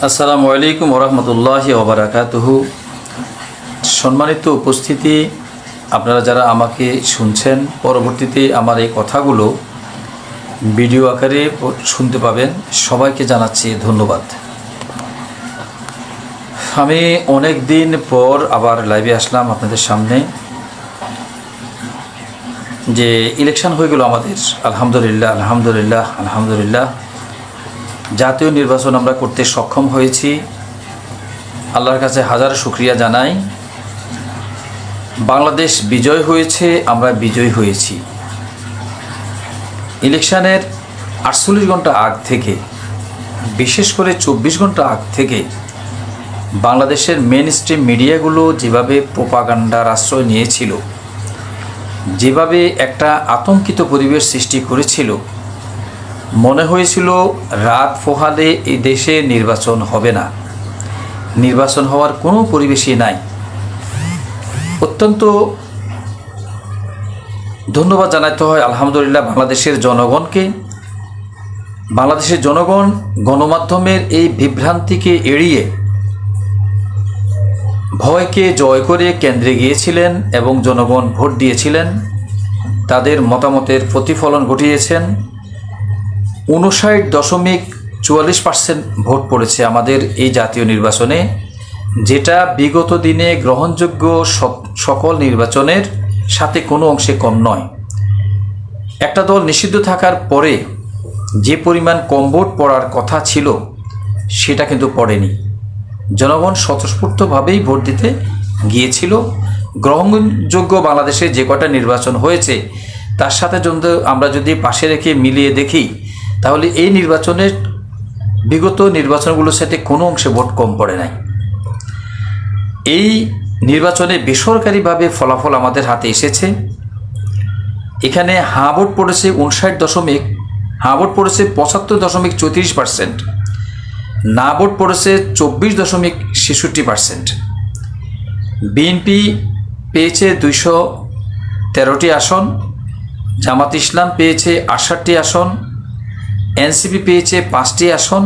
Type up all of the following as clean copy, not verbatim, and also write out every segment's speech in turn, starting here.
আসসালামু আলাইকুম ওরহমতুল্লাহি ওবারাকাতুহু। সম্মানিত উপস্থিতি, আপনারা যারা আমাকে শুনছেন, পরবর্তীতে আমার এই কথাগুলো ভিডিও আকারে শুনতে পাবেন, সবাইকে জানাচ্ছি ধন্যবাদ। আমি অনেক দিন পর আবার লাইভে আসলাম আপনাদের সামনে। যে ইলেকশন হয়ে গেল আমাদের, আলহামদুলিল্লাহ আলহামদুলিল্লাহ আলহামদুলিল্লাহ। জাতীয় নির্বাচন আমরা করতে সক্ষম হয়েছি, আল্লাহর কাছে হাজার শুকরিয়া জানাই। বাংলাদেশ বিজয় হয়েছে, আমরা বিজয়ী হয়েছি। ইলেকশনের 48 ঘন্টা আগ থেকে, বিশেষ করে 24 ঘন্টা আগ থেকে বাংলাদেশের মেন স্ট্রিম মিডিয়াগুলো যেভাবে প্রোপাগান্ডার আশ্রয় নিয়েছিল, যেভাবে একটা আতঙ্কিত পরিবেশ সৃষ্টি করেছিল, মনে হয়েছিল রাত পোহালে এই দেশে নির্বাচন হবে না, নির্বাচন হওয়ার কোনো পরিবেশই নাই। অত্যন্ত ধন্যবাদ জানাতে হয় আলহামদুলিল্লাহ বাংলাদেশের জনগণকে। বাংলাদেশের জনগণ গণমাধ্যমের এই বিভ্রান্তিকে এড়িয়ে ভয়কে জয় করে কেন্দ্রে গিয়েছিলেন এবং জনগণ ভোট দিয়েছিলেন, তাদের মতামতের প্রতিফলন ঘটিয়েছেন। 59.44% ভোট পড়েছে আমাদের এই জাতীয় নির্বাচনে, যেটা বিগত দিনে গ্রহণযোগ্য সকল নির্বাচনের সাথে কোনো অংশে কম নয়। একটা দল নিষিদ্ধ থাকার পরে যে পরিমাণ কম ভোট পড়ার কথা ছিল সেটা কিন্তু পড়েনি। জনগণ স্বতঃস্ফূর্তভাবেই ভোট দিতে গিয়েছিল। গ্রহণযোগ্য বাংলাদেশে যে কটা নির্বাচন হয়েছে তার সাথে আমরা যদি পাশে রেখে মিলিয়ে দেখি, তাহলে এই নির্বাচনের বিগত নির্বাচনগুলোর সাথে কোনো অংশে ভোট কম পড়ে নাই। এই নির্বাচনে বেসরকারিভাবে ফলাফল আমাদের হাতে এসেছে। এখানে হাঁ ভোট পড়েছে 75.34%, না ভোট পড়েছে 24.63%। বিএনপি পেয়েছে 213টি আসন, জামাত ইসলাম পেয়েছে 68টি আসন, এনসিপি পেয়েছে 5টি আসন,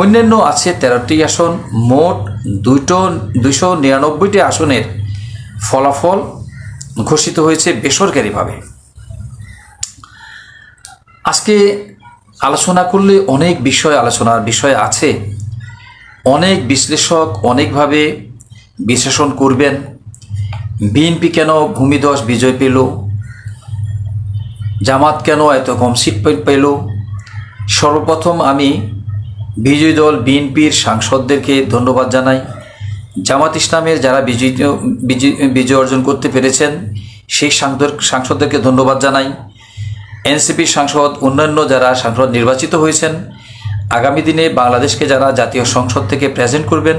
অন্যান্য আছে 13টি আসন। মোট 299টি আসনের ফলাফল ঘোষিত হয়েছে বেসরকারিভাবে। আজকে আলোচনা করলে অনেক আলোচনার বিষয় আছে। অনেক বিশ্লেষক অনেকভাবে বিশ্লেষণ করবেন। বিএনপি কেন ভূমিধস বিজয় পেল, জামাত কেন এত কম সিট পেল। সর্বপ্রথম আমি বিজয়ী দল বিএনপির সাংসদদেরকে ধন্যবাদ জানাই। জামাত ইসলামের যারা বিজয় অর্জন করতে পেরেছেন সেই সাংসদদেরকে ধন্যবাদ জানাই। এনসিপির সাংসদ, অন্যান্য যারা সাংসদ নির্বাচিত হয়েছেন, আগামী দিনে বাংলাদেশকে যারা জাতীয় সংসদ থেকে প্রেজেন্ট করবেন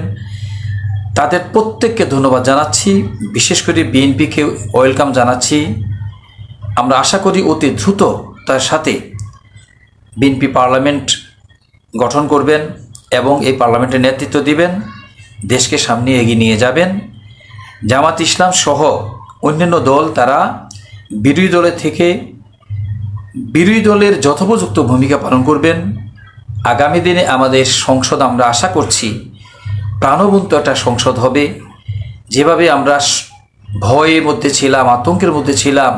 তাদের প্রত্যেককে ধন্যবাদ জানাচ্ছি। বিশেষ করে বিএনপিকে ওয়েলকাম জানাচ্ছি। আমরা আশা করি অতি দ্রুত তার সাথে বিএনপি পার্লামেন্ট গঠন করবেন এবং এই পার্লামেন্টের নেতৃত্ব দিবেন, দেশকে সামনে এগিয়ে নিয়ে যাবেন। জামাত ইসলাম সহ অন্যান্য দল তারা বিরোধী দলের থেকে বিরোধী দলের যথোপযুক্ত ভূমিকা পালন করবেন। আগামী দিনে আমাদের সংসদ আমরা আশা করছি প্রাণবন্ত একটা সংসদ হবে। যেভাবে আমরা ভয়ের মধ্যে ছিলাম, আতঙ্কের মধ্যে ছিলাম,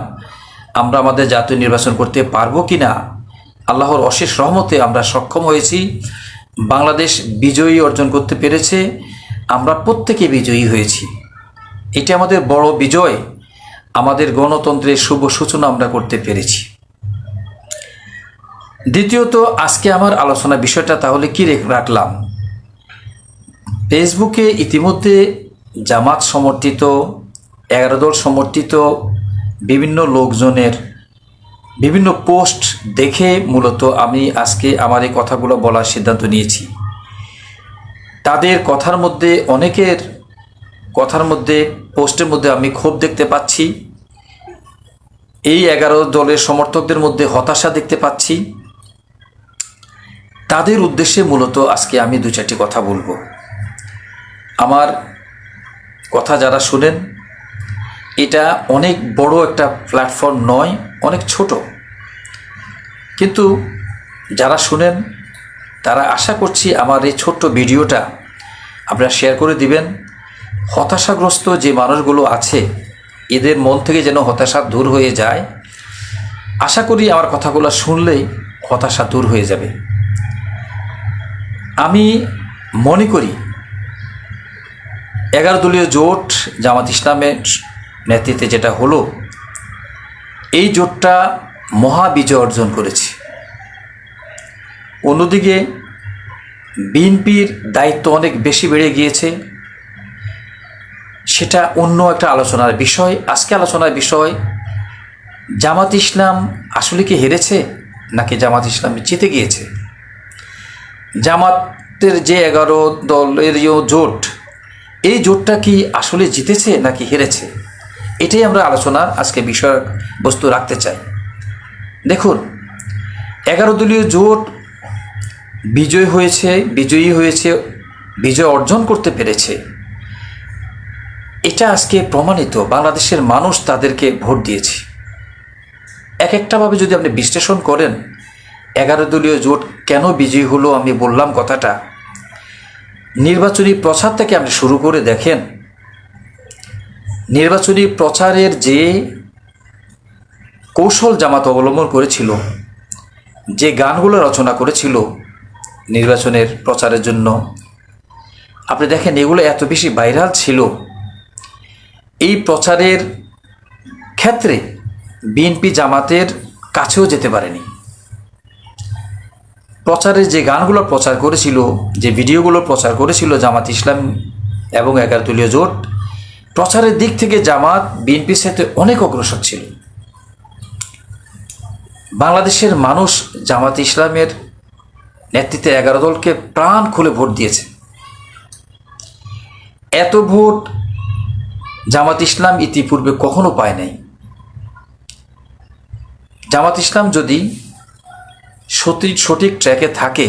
আমরা আমাদের জাতীয় নির্বাচন করতে পারবো কি না, আল্লাহর অশেষ রহমতে আমরা সক্ষম হয়েছি। বাংলাদেশ বিজয়ী অর্জন করতে পেরেছে, আমরা প্রত্যেকে বিজয়ী হয়েছি। এটি আমাদের বড় বিজয়, আমাদের গণতন্ত্রের শুভ সূচনা আমরা করতে পেরেছি। দ্বিতীয়ত, আজকে আমার আলোচনা বিষয়টা তাহলে কি রাখলাম। ফেসবুকে ইতিমধ্যে জামাত সমর্থিত, 11 দল সমর্থিত বিভিন্ন লোকজনের বিভিন্ন পোস্ট দেখে মূলত আমি আজকে আমার এই কথাগুলো বলার সিদ্ধান্ত নিয়েছি। তাদের কথার মধ্যে, অনেকের কথার মধ্যে, পোস্টের মধ্যে আমি ক্ষোভ দেখতে পাচ্ছি। এই 11 দলের সমর্থকদের মধ্যে হতাশা দেখতে পাচ্ছি। তাদের উদ্দেশ্যে মূলত আজকে আমি 2-4টি কথা বলবো। আমার কথা যারা শুনেন, এটা অনেক বড় একটা প্ল্যাটফর্ম নয়, অনেক ছোট, কিন্তু যারা শুনেন তারা আশা করছি আমার এই ছোট্ট ভিডিওটা আপনারা শেয়ার করে দিবেন। হতাশাগ্রস্ত যে মানুষগুলো আছে এদের মন থেকে যেন হতাশা দূর হয়ে যায়। আশা করি আমার কথাগুলো শুনলেই হতাশা দূর হয়ে যাবে। আমি মনে করি 11 দলীয় জোট জামাত ইসলামের নেতৃত্বে যেটা হলো, এই জোটটা মহা বিজয় অর্জন করেছে। অন্যদিকে বিএনপির দায়িত্ব অনেক বেশি বেড়ে গিয়েছে, সেটা অন্য একটা আলোচনার বিষয়। আজকে আলোচনার বিষয় জামাত ইসলাম আসলে কি হেরেছে নাকি জামাত ইসলাম জিতে গিয়েছে। জামাতের যে 11 দলের জোট, এই জোটটা কি আসলে জিতেছে নাকি হেরেছে, এটাই আমরা আলোচনার আজকে বিষয় বস্তু রাখতে চাই। দেখুন, 11 দলীয় জোট বিজয়ী হয়েছে, বিজয় অর্জন করতে পেরেছে, এটা আজকে প্রমাণিত। বাংলাদেশের মানুষ তাদেরকে ভোট দিয়েছে। এক একটাভাবে যদি আপনি বিশ্লেষণ করেন 11 দলীয় জোট কেন বিজয়ী হলো, আমি বললাম কথাটা। নির্বাচনী প্রচার থেকে আপনি শুরু করে দেখেন, নির্বাচনী প্রচারের যে কৌশল জামাত অবলম্বন করেছিল, যে গানগুলো রচনা করেছিল নির্বাচনের প্রচারের জন্য, আপনি দেখেন এগুলো এত বেশি ভাইরাল ছিল। এই প্রচারের ক্ষেত্রে বিএনপি জামাতের কাছেও যেতে পারেনি। প্রচারের যে গানগুলো প্রচার করেছিল, যে ভিডিওগুলো প্রচার করেছিল জামাত ইসলাম এবং 11 দলীয় জোট, প্রচারের দিক থেকে জামাত বিএনপির সাথে অনেক অগ্রসর ছিল। বাংলাদেশের মানুষ জামাত ইসলামের নেতৃত্বে 11 দলকে প্রাণ খুলে ভোট দিয়েছে। এত ভোট জামাত ইসলাম ইতিপূর্বে কখনো পায় নাই। জামাত ইসলাম যদি সঠিক ট্র্যাকে থাকে,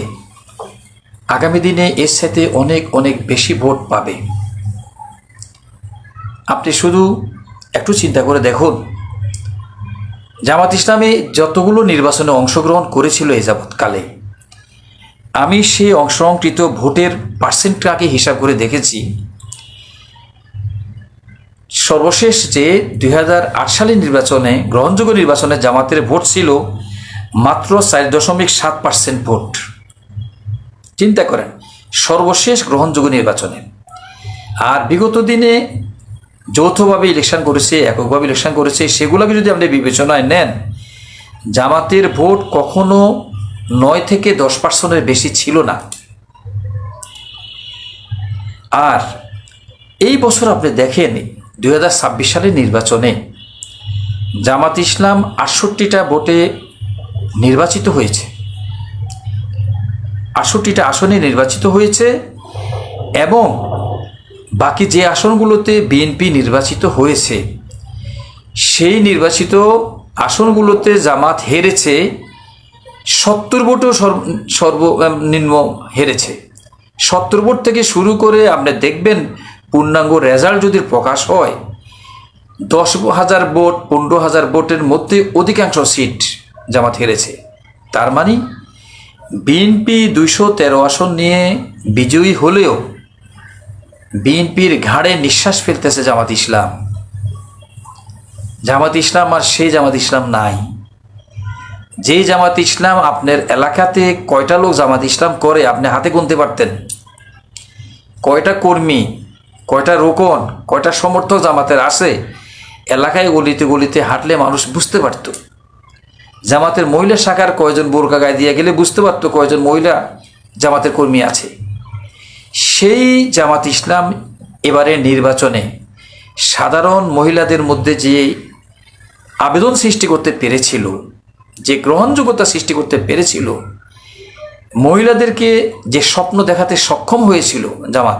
আগামী দিনে এর সাথে অনেক অনেক বেশি ভোট পাবে। আপনি শুধু একটু চিন্তা করে দেখুন, জামাত ইসলামে যতগুলো নির্বাচনে অংশগ্রহণ করেছিল এই যাবৎকালে, আমি সেই অংশগ্রহণকৃত ভোটের পার্সেন্টটাকে হিসাব করে দেখেছি। সর্বশেষ যে 2008 সালের নির্বাচনে, গ্রহণযোগ্য নির্বাচনে জামাতের ভোট ছিল মাত্র 4.7% ভোট। চিন্তা করেন, সর্বশেষ গ্রহণযোগ্য নির্বাচনে। আর বিগত দিনে যৌথভাবে ইলেকশন করেছে, এককভাবে ইলেকশন করেছে, সেগুলোকে যদি আপনি বিবেচনায় নেন, জামাতের ভোট কখনো 9 থেকে 10%-এর বেশি ছিল না। আর এই বছর আপনি দেখেন 2026 সালের নির্বাচনে জামাত ইসলাম 68টা ভোটে নির্বাচিত হয়েছে, 68টা আসনে নির্বাচিত হয়েছে, এবং বাকি যে আসনগুলোতে বিএনপি নির্বাচিত হয়েছে, সেই নির্বাচিত আসনগুলোতে জামাত হেরেছে 70 ভোটও সর্বনিম্ন হেরেছে। 70 ভোট থেকে শুরু করে আপনি দেখবেন পূর্ণাঙ্গ রেজাল্ট যদি প্রকাশ হয়, 10,000 ভোট 15,000 ভোটের মধ্যে অধিকাংশ সিট জামাত হেরেছে। তার মানে বিএনপি 213 আসন নিয়ে বিজয়ী হলেও বিএনপির ঘাড়ে নিঃশ্বাস ফেলতেছে জামাত ইসলাম। জামাত ইসলাম আর সেই জামাত ইসলাম নাই। যে জামাত ইসলাম আপনার এলাকাতে কয়টা লোক জামাত ইসলাম করে আপনি হাতে গুনতে পারতেন। কয়টা কর্মী, কয়টা রোকন, কয়টা সমর্থক জামাতের আছে, এলাকায় গলিতে গলিতে হাঁটলে মানুষ বুঝতে পারত। জামাতের মহিলা শাখার কয়জন বোরকা গায়ে দিয়ে গেলে বুঝতে পারত কয়জন মহিলা জামাতের কর্মী আছে। সেই জামাত ইসলাম এবারে নির্বাচনে সাধারণ মহিলাদের মধ্যে যে আবেদন সৃষ্টি করতে পেরেছিল, যে গ্রহণযোগ্যতা সৃষ্টি করতে পেরেছিল, মহিলাদেরকে যে স্বপ্ন দেখাতে সক্ষম হয়েছিল জামাত,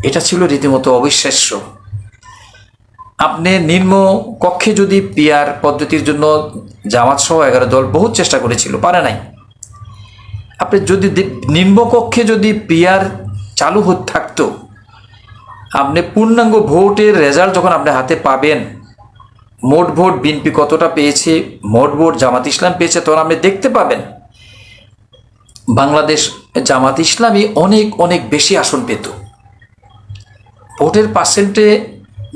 এটা ছিল রীতিমতো অবিশ্বাস্য। আপনি নিম্ন কক্ষে যদি পিআর পদ্ধতির জন্য জামাত সহ 11 দল বহুত চেষ্টা করেছিল, পারে নাই। আপনি যদি নিম্নকক্ষে যদি পিআর চালু হতে থাকতো, আপনি পূর্ণাঙ্গ ভোটের রেজাল্ট যখন আপনি হাতে পাবেন, মোট ভোট বিএনপি কতটা পেয়েছে, মোট ভোট জামাত ইসলাম পেয়েছে, তখন আপনি দেখতে পাবেন বাংলাদেশ জামাত ইসলামী অনেক অনেক বেশি আসন পেত। ভোটের পার্সেন্টে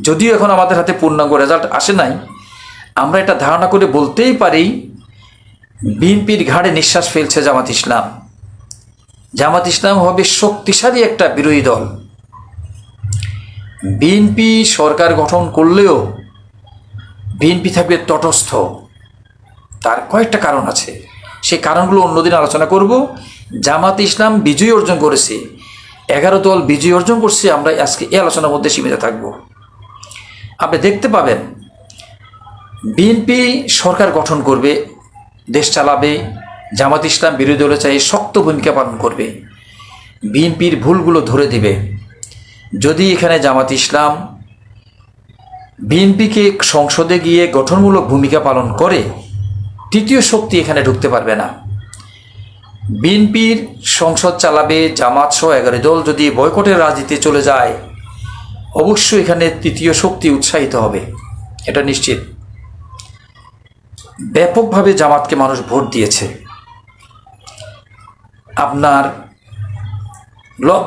যদিও এখন আমাদের হাতে পূর্ণাঙ্গ রেজাল্ট আসে নাই, আমরা এটা ধারণা করে বলতেই পারি বিএনপির ঘাড়ে নিঃশ্বাস ফেলছে জামাত ইসলাম। জামাত ইসলাম হবে শক্তিশালী একটা বিরোধী দল। বিএনপি সরকার গঠন করলেও বিএনপি থাকবে তটস্থ। তার কয়েকটা কারণ আছে, সেই কারণগুলো অন্যদিন আলোচনা করব। জামাত ইসলাম বিজয় অর্জন করেছে, 11 দল বিজয় অর্জন করছে, আমরা আজকে এই আলোচনার মধ্যে সীমিত থাকব। আপনি দেখতে পাবেন বিএনপি সরকার গঠন করবে, দেশ চালাবে, জামাত ইসলাম বিরোধী দলের চাই শক্ত ভূমিকা পালন করবে, বিএনপির ভুলগুলো ধরে দিবে। যদি এখানে জামাত ইসলাম বিএনপিকে সংসদে গিয়ে গঠনমূলক ভূমিকা পালন করে, তৃতীয় শক্তি এখানে ঢুকতে পারবে না। বিএনপির সংসদ চালাবে, জামাত সহ 11 দল যদি বয়কটের রাজনীতি চলে যায়, অবশ্যই এখানে তৃতীয় শক্তি উৎসাহিত হবে, এটা নিশ্চিত। ব্যাপকভাবে জামাতকে মানুষ ভোট দিয়েছে। আপনার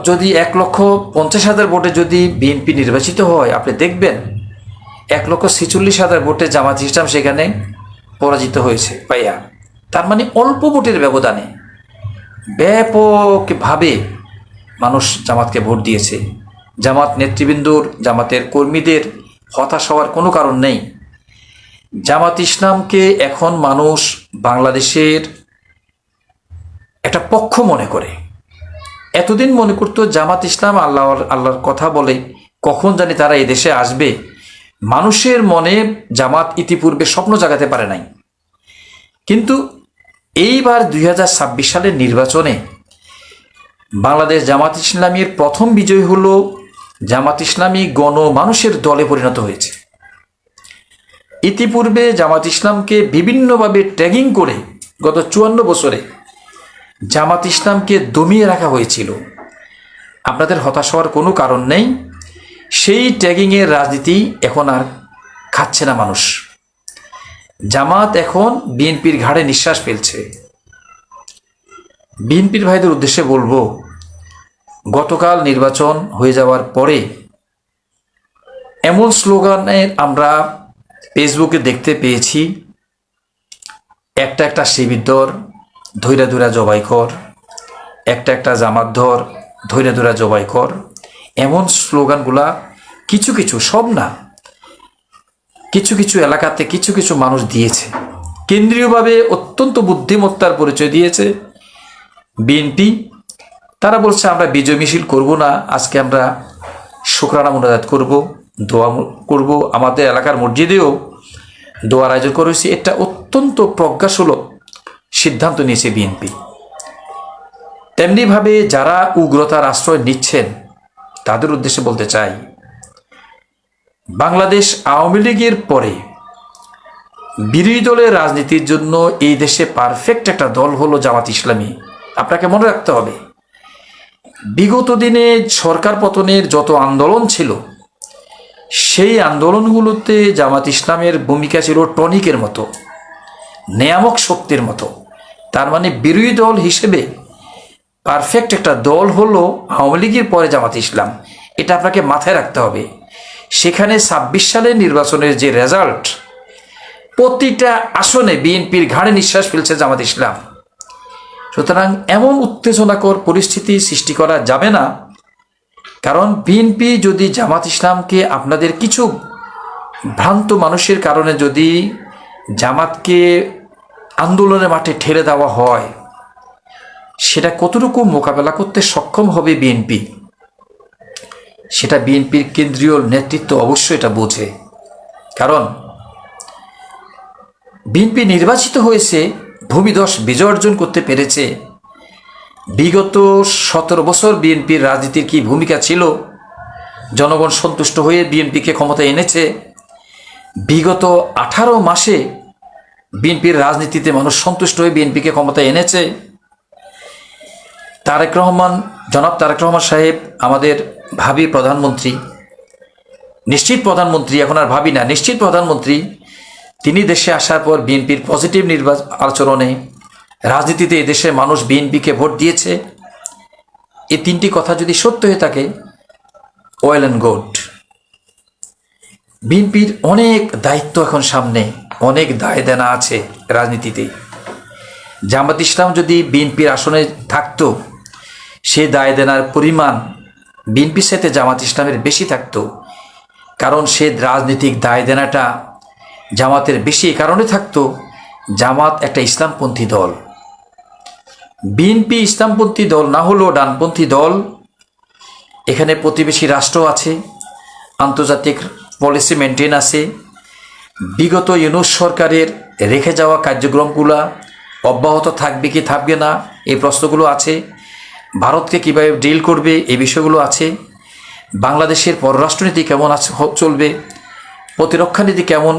যদি 1,50,000 ভোটে যদি বিএনপি নির্বাচিত হয়, আপনি দেখবেন 1,46,000 ভোটে জামাত ইসলাম সেখানে পরাজিত হয়েছে পাইয়া। তার মানে অল্প ভোটের ব্যবধানে ব্যাপকভাবে মানুষ জামাতকে ভোট দিয়েছে। জামাত নেতৃবৃন্দর, জামাতের কর্মীদের হতাশ হওয়ার কোনো কারণ নেই। জামাত ইসলামকে এখন মানুষ বাংলাদেশের একটা পক্ষ মনে করে। এতদিন মনে করতো জামাত ইসলাম আল্লাহর কথা বলে, কখন জানি তারা এই দেশে আসবে। মানুষের মনে জামাত ইতিপূর্বে স্বপ্ন জাগাতে পারে নাই, কিন্তু এইবার 2026 সালের নির্বাচনে বাংলাদেশ জামাত ইসলামীর প্রথম বিজয় হলো জামাত ইসলামী গণমানুষের দলে পরিণত হয়েছে। ইতিপূর্বে জামাত ইসলামকে বিভিন্নভাবে ট্যাগিং করে গত 54 বছরে জামাত ইসলামকে দমিয়ে রাখা হয়েছিল। আপনাদের হতাশ হওয়ার কোনো কারণ নেই। সেই ট্যাগিংয়ের রাজনীতি এখন আর খাচ্ছে না মানুষ। জামাত এখন বিএনপির ঘাড়ে নিঃশ্বাস ফেলছে। বিএনপির ভাইদের উদ্দেশ্যে বলবো, গতকাল নির্বাচন হয়ে যাওয়ার পরে এমন স্লোগানের আমরা ফেসবুকে দেখতে পেয়েছি, একটা একটা শিবির ধর, ধৈরা ধৈরা জবাই কর, একটা একটা জামাত ধর, ধৈরা ধৈরা জবাই কর। এমন স্লোগানগুলা কিছু কিছু, সব না, কিছু কিছু এলাকাতে কিছু কিছু মানুষ দিয়েছে। কেন্দ্রীয়ভাবে অত্যন্ত বুদ্ধিমত্তার পরিচয় দিয়েছে বিএনপি। তারা বলছে আমরা বিজয় মিছিল করব না, আজকে আমরা শুকরানা মোনাজাত করব, দোয়া করব, আমাদের এলাকার মসজিদেও দোয়ার আয়োজন করেছি। এটা অত্যন্ত প্রজ্ঞাসুলভ সিদ্ধান্ত নিয়েছে বিএনপি। তেমনিভাবে যারা উগ্রতার আশ্রয় নিচ্ছেন তাদের উদ্দেশ্যে বলতে চাই, বাংলাদেশ আওয়ামী লীগের পরে বিরোধী দলের রাজনীতির জন্য এই দেশে পারফেক্ট একটা দল হলো জামাত ইসলামী। আপনাকে মনে রাখতে হবে, বিগত দিনে সরকার পতনের যত আন্দোলন ছিল, সেই আন্দোলনগুলোতে জামাত ইসলামের ভূমিকা ছিল টনিকের মতো, নিয়ামক শক্তির মতো। তার মানে বিরোধী দল হিসেবে পারফেক্ট একটা দল হলো আওয়ামী লীগের পরে জামাত ইসলাম। এটা আপনাকে মাথায় রাখতে হবে। সেখানে 26 সালের নির্বাচনের যে রেজাল্ট, প্রতিটা আসনে বিএনপির ঘাড়ে নিঃশ্বাস ফেলছে জামাত ইসলাম। সুতরাং এমন উত্তেজনাকর পরিস্থিতি সৃষ্টি করা যাবে না। কারণ বিএনপি যদি জামাত ইসলামকে, আপনাদের কিছু ভ্রান্ত মানুষের কারণে যদি জামাতকে আন্দোলনের মাঠে ঠেলে দেওয়া হয়, সেটা কতটুকু মোকাবেলা করতে সক্ষম হবে বিএনপি, সেটা বিএনপির কেন্দ্রীয় নেতৃত্ব অবশ্যই এটা বোঝে। কারণ বিএনপি নির্বাচিত হয়েছে, ভূমিধস বিজয় অর্জন করতে পেরেছে। বিগত 17 বছর বিএনপির রাজনীতির কি ভূমিকা ছিল, জনগণ সন্তুষ্ট হয়ে বিএনপিকে ক্ষমতায় এনেছে। বিগত 18 মাসে বিএনপির রাজনীতিতে মানুষ সন্তুষ্ট হয়ে বিএনপিকে ক্ষমতায় এনেছে। জনাব তারেক রহমান সাহেব আমাদের ভাবি প্রধানমন্ত্রী, নিশ্চিত প্রধানমন্ত্রী, এখন আর ভাবি না, নিশ্চিত প্রধানমন্ত্রী। তিনি দেশে আসার পর বিএনপির পজিটিভ আচরণে রাজনীতিতে এদেশের মানুষ বিএনপিকে ভোট দিয়েছে, এই তিনটি কথা যদি সত্য হয়ে থাকে, ওয়েল অ্যান্ড গুড। বিএনপির অনেক দায়িত্ব এখন সামনে, অনেক দায় দেনা আছে রাজনীতিতে। জামাত ইসলাম যদি বিএনপির আসনে থাকতো, সে দায় দেনার পরিমাণ বিএনপির সাথে জামাত ইসলামের বেশি থাকতো, কারণ সে রাজনৈতিক দায় দেনাটা জামাতের বেশি এই কারণে থাকতো, জামাত একটা ইসলামপন্থী দল। বিএনপি ইসলামপন্থী দল না হলেও ডানপন্থী দল। এখানে প্রতিবেশী রাষ্ট্র আছে, আন্তর্জাতিক পলিসি মেনটেন আছে। বিগত ইউনূস সরকারের রেখে যাওয়া কার্যক্রমগুলো অব্যাহত থাকবে কি থাকবে না, এই প্রশ্নগুলো আছে। ভারতকে কীভাবে ডিল করবে, এই বিষয়গুলো আছে। বাংলাদেশের পররাষ্ট্রনীতি কেমন আছে চলবে, প্রতিরক্ষা নীতি কেমন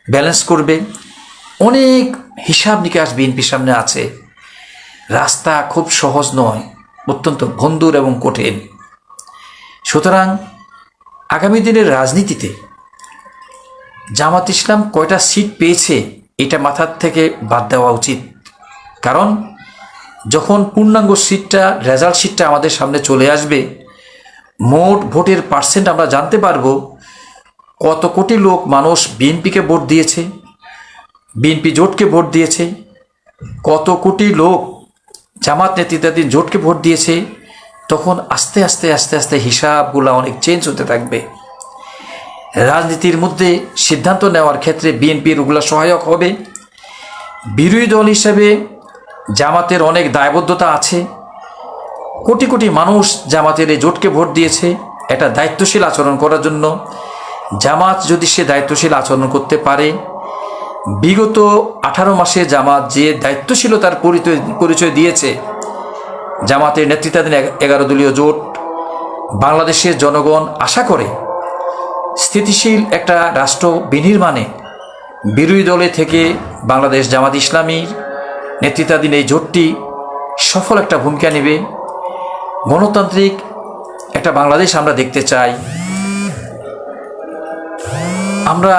ব্যালেন্স করবে, অনেক হিসাব নিকাশ বিএনপির সামনে আছে। রাস্তা খুব সহজ নয়, অত্যন্ত ভন্দুর এবং কঠিন। সুতরাং আগামী দিনের রাজনীতিতে জামাত ইসলাম কয়টা সিট পেয়েছে এটা মাথার থেকে বাদ দেওয়া উচিত। কারণ যখন পূর্ণাঙ্গ সিটটা, রেজাল্ট সিটটা আমাদের সামনে চলে আসবে, মোট ভোটের পার্সেন্ট আমরা জানতে পারবো কত কোটি লোক মানুষ বিএনপিকে ভোট দিয়েছে, বিএনপি জোটকে ভোট দিয়েছে, কত কোটি লোক জামাত নেতৃত্বাধীন জোটকে ভোট দিয়েছে। তখন আস্তে আস্তে আস্তে আস্তে হিসাবগুলো অনেক চেঞ্জ হতে থাকবে। রাজনীতির মধ্যে সিদ্ধান্ত নেওয়ার ক্ষেত্রে বিএনপির ওগুলো সহায়ক হবে। বিরোধী দল হিসেবে জামাতের অনেক দায়বদ্ধতা আছে। কোটি কোটি মানুষ জামাতের এই জোটকে ভোট দিয়েছে একটা দায়িত্বশীল আচরণ করার জন্য। জামাত যদি সে দায়িত্বশীল আচরণ করতে পারে, বিগত 18 মাসে জামাত যে দায়িত্বশীলতার পরিচয় দিয়েছে, জামাতের নেতৃত্বাধীন 11 দলীয় জোট, বাংলাদেশের জনগণ আশা করে স্থিতিশীল একটা রাষ্ট্র বিনির্মাণে বিরোধী দলে থেকে বাংলাদেশ জামাত ইসলামীর নেতৃত্বাধীন এই জোটটি সফল একটা ভূমিকা নেবে। গণতান্ত্রিক একটা বাংলাদেশ আমরা দেখতে চাই। আমরা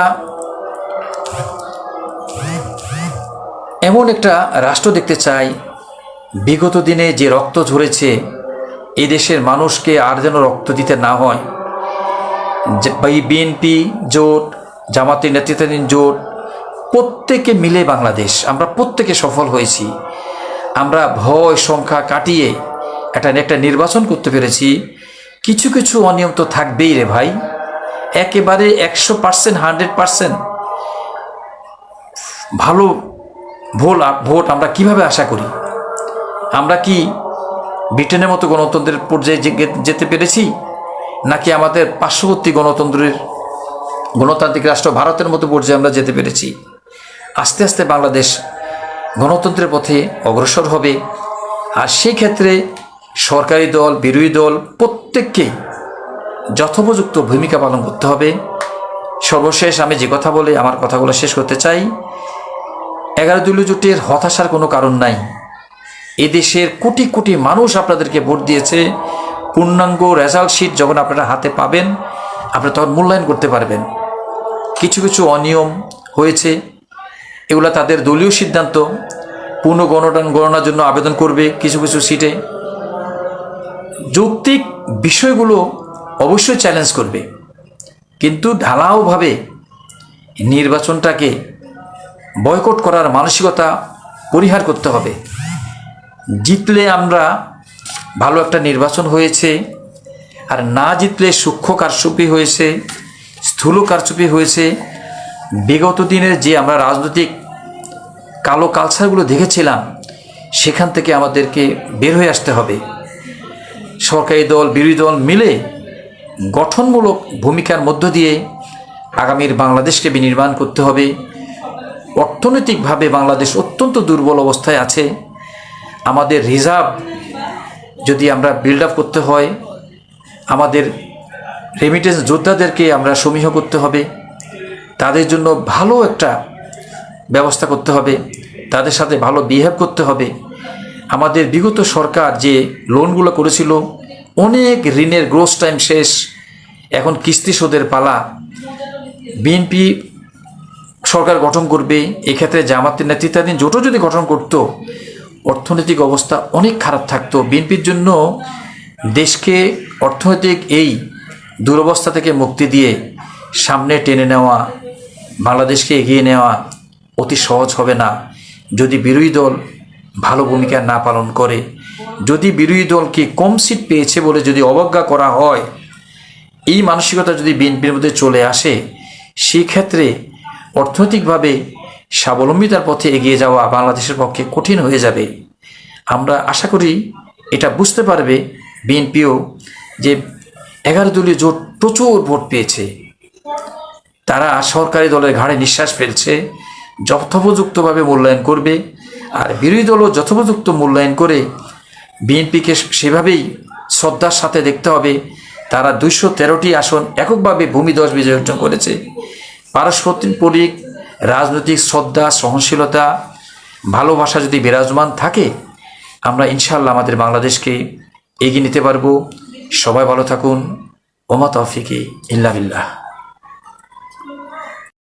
এমন একটা রাষ্ট্র দেখতে চাই, বিগত দিনে যে রক্ত ঝরেছে এই দেশের মানুষকে আর যেন রক্ত দিতে না হয়। বিএনপি জোট, জামাতের নেতৃত্বাধীন জোট, প্রত্যেকে মিলে বাংলাদেশ, আমরা প্রত্যেকে সফল হয়েছি। আমরা ভয় সংখ্যা কাটিয়ে একটা নির্বাচন করতে পেরেছি। কিছু কিছু অনিয়ম তো থাকবেই রে ভাই, একেবারে 100%, 100% ভালো ভোট আমরা কিভাবে আশা করি? আমরা কি ব্রিটেনের মতো গণতন্ত্রের পর্যায়ে যেতে পেরেছি, নাকি আমাদের পার্শ্ববর্তী গণতান্ত্রিক রাষ্ট্র ভারতের মতো পর্যায়ে আমরা যেতে পেরেছি? আস্তে আস্তে বাংলাদেশ গণতন্ত্রের পথে অগ্রসর হবে। আর সেই ক্ষেত্রে সরকারি দল, বিরোধী দল প্রত্যেককে যথোপযুক্ত ভূমিকা পালন করতে হবে। সর্বশেষ আমি যে কথা বলে আমার কথাগুলো শেষ করতে চাই, 11 দলীয় জোটের হতাশার কোনো কারণ নাই। এদেশের কোটি কোটি মানুষ আপনাদেরকে ভোট দিয়েছে। পূর্ণাঙ্গ রেজাল্ট শিট যখন আপনারা হাতে পাবেন, আপনারা তখন মূল্যায়ন করতে পারবেন। কিছু কিছু অনিয়ম হয়েছে, এগুলো তাদের দলীয় সিদ্ধান্ত। পুনঃগণনার জন্য আবেদন করবে কিছু কিছু সিটে। যৌক্তিক বিষয়গুলো অবশ্যই চ্যালেঞ্জ করবে, কিন্তু ঢালাওভাবে নির্বাচনটাকে বয়কট করার মানসিকতা পরিহার করতে হবে। জিতলে আমরা ভালো একটা নির্বাচন হয়েছে, আর না জিতলে সূক্ষ্ম কারচুপি হয়েছে, স্থূল কারচুপি হয়েছে। বিগত দিনের যে আমরা রাজনৈতিক কালো কালচারগুলো দেখেছিলাম, সেখান থেকে আমাদেরকে বের হয়ে আসতে হবে। সরকারি দল, বিরোধী দল মিলে গঠনমূলক ভূমিকার মধ্য দিয়ে আগামীর বাংলাদেশকে বিনির্মাণ করতে হবে। অর্থনৈতিকভাবে বাংলাদেশ অত্যন্ত দুর্বল অবস্থায় আছে। আমাদের রিজার্ভ যদি আমরা বিল্ড আপ করতে হয়, আমাদের রেমিটেন্স যোদ্ধাদেরকে আমরা সমীহ করতে হবে, তাদের জন্য ভালো একটা ব্যবস্থা করতে হবে, তাদের সাথে ভালো বিহেভ করতে হবে। আমাদের বিগত সরকার যে লোনগুলো করেছিল, অনেক ঋণের গ্রোস টাইম শেষ, এখন কিস্তি শোধের পালা। বিএনপি সরকার গঠন করবে, এক্ষেত্রে জামাতের নেতৃত্বাধীন জোটও যদি গঠন করত, অর্থনৈতিক অবস্থা অনেক খারাপ থাকতো। বিএনপির জন্য দেশকে অর্থনৈতিক এই দুরবস্থা থেকে মুক্তি দিয়ে সামনে টেনে নেওয়া, বাংলাদেশকে এগিয়ে নেওয়া অতি সহজ হবে না যদি বিরোধী দল ভালো ভূমিকা না পালন করে। যদি বিরোধী দলকে কম সিট পেয়েছে বলে যদি অবজ্ঞা করা হয়, এই মানসিকতা যদি বিএনপির মধ্যে চলে আসে, সেই ক্ষেত্রে অর্থনৈতিকভাবে স্বাবলম্বিতার পথে এগিয়ে যাওয়া বাংলাদেশের পক্ষে কঠিন হয়ে যাবে। আমরা আশা করি এটা বুঝতে পারবে বিএনপিও যে 11 দলীয় জোট প্রচুর ভোট পেয়েছে, তারা সরকারি দলের ঘাড়ে নিঃশ্বাস ফেলছে, যথোপযুক্তভাবে মূল্যায়ন করবে। আর বিরোধী দলও যথোপযুক্ত মূল্যায়ন করে বিএনপিকে সেভাবেই শ্রদ্ধার সাথে দেখতে হবে। তারা 213টি আসন এককভাবে ভূমিধস বিজয় অর্জন করেছে। পারস্পরিক রাজনৈতিক শ্রদ্ধা, সহনশীলতা, ভালোবাসা যদি বিরাজমান থাকে, আমরা ইনশাআল্লাহ আমাদের বাংলাদেশকে এগিয়ে নিতে পারবো। সবাই ভালো থাকুন। ওমা তৌফিকি ইল্লা বিল্লাহ।